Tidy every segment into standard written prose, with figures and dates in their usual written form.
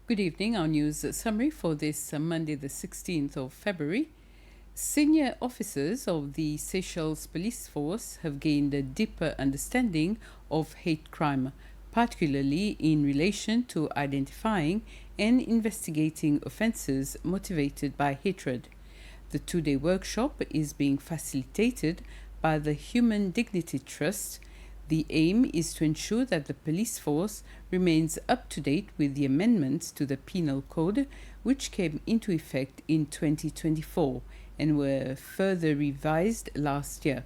Good evening. Our news summary for this Monday, the 16th of February. Senior officers of the Seychelles Police Force have gained a deeper understanding of hate crime, particularly in relation to identifying and investigating offences motivated by hatred. The two-day workshop is being facilitated by the Human Dignity Trust. The aim is to ensure that the police force remains up to date with the amendments to the Penal Code, which came into effect in 2024 and were further revised last year.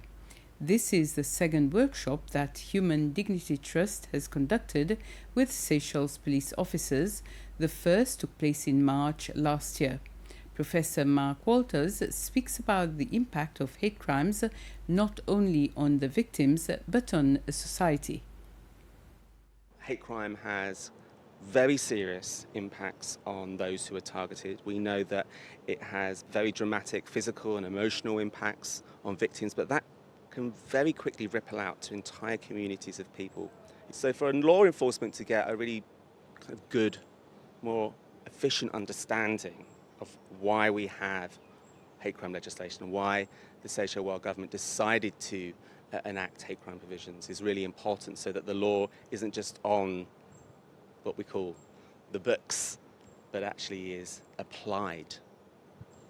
This is the second workshop that Human Dignity Trust has conducted with Seychelles police officers. The first took place in March last year. Professor Mark Walters speaks about the impact of hate crimes not only on the victims but on society. Hate crime has very serious impacts on those who are targeted. We know that it has very dramatic physical and emotional impacts on victims, but that can very quickly ripple out to entire communities of people. So for law enforcement to get a really kind of good, more efficient understanding of why we have hate crime legislation and why the Seychelles World Government decided to enact hate crime provisions is really important, so that the law isn't just on what we call the books, but actually is applied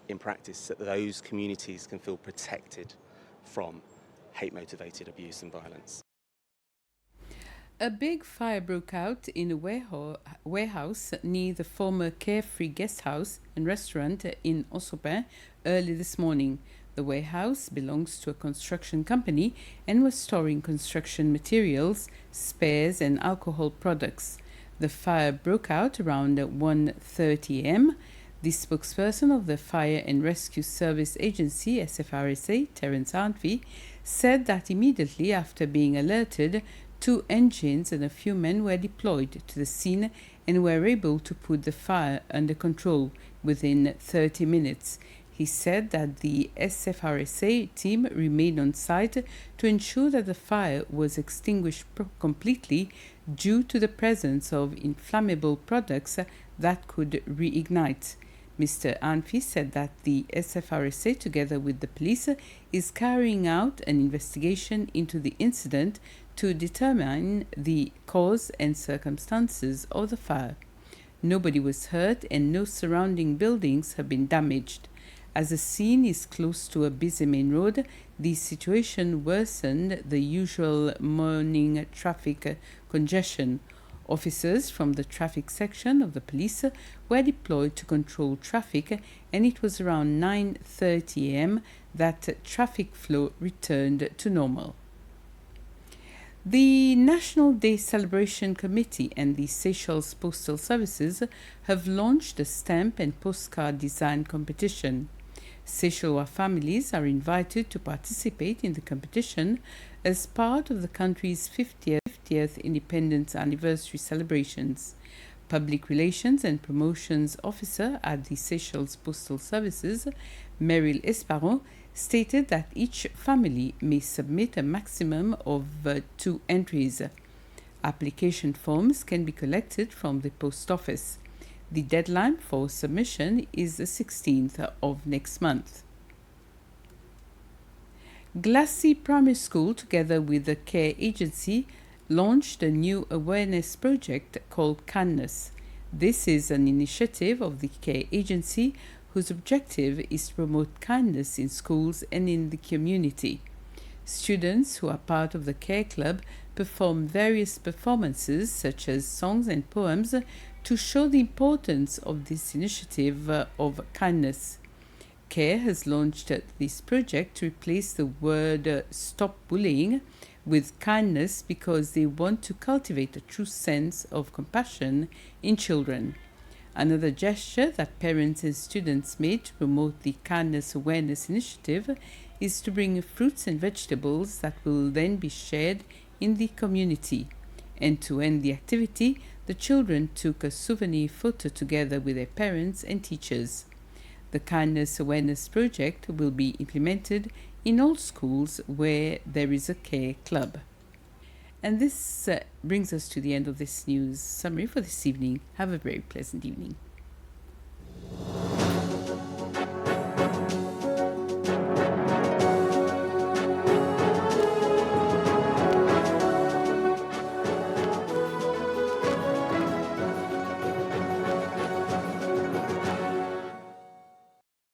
in practice, so that those communities can feel protected from hate-motivated abuse and violence. A big fire broke out in a warehouse near the former Carefree Guest House and Restaurant in Ossopin early this morning. The warehouse belongs to a construction company and was storing construction materials, spares and alcohol products. The fire broke out around 1:30 am. The spokesperson of the Fire and Rescue Service Agency, SFRSA, Terence Arnfi, said that immediately after being alerted, 2 engines and a few men were deployed to the scene and were able to put the fire under control within 30 minutes. He said that the SFRSA team remained on site to ensure that the fire was extinguished completely due to the presence of inflammable products that could reignite. Mr. Anfi said that the SFRSA, together with the police, is carrying out an investigation into the incident to determine the cause and circumstances of the fire. Nobody was hurt and no surrounding buildings have been damaged. As the scene is close to a busy main road, the situation worsened the usual morning traffic congestion. Officers from the traffic section of the police were deployed to control traffic, and it was around 9:30 am that traffic flow returned to normal. The National Day Celebration Committee and the Seychelles Postal Services have launched a stamp and postcard design competition. Seychellois families are invited to participate in the competition as part of the country's 50th independence anniversary celebrations. Public Relations and Promotions Officer at the Seychelles Postal Services, Meryl Esparon, stated that each family may submit a maximum of 2 entries. Application forms can be collected from the post office. The deadline for submission is the 16th of next month. Glacis Primary School, together with the Care Agency, launched a new awareness project called Kindness. This is an initiative of the Care Agency whose objective is to promote kindness in schools and in the community. Students who are part of the Care Club perform various performances such as songs and poems to show the importance of this initiative of kindness. Care has launched this project to replace the word stop bullying with kindness because they want to cultivate a true sense of compassion in children. Another gesture that parents and students made to promote the Kindness Awareness Initiative is to bring fruits and vegetables that will then be shared in the community. And to end the activity, the children took a souvenir photo together with their parents and teachers. The Kindness Awareness Project will be implemented in all schools where there is a care club. And this brings us to the end of this news summary for this evening. Have a very pleasant evening.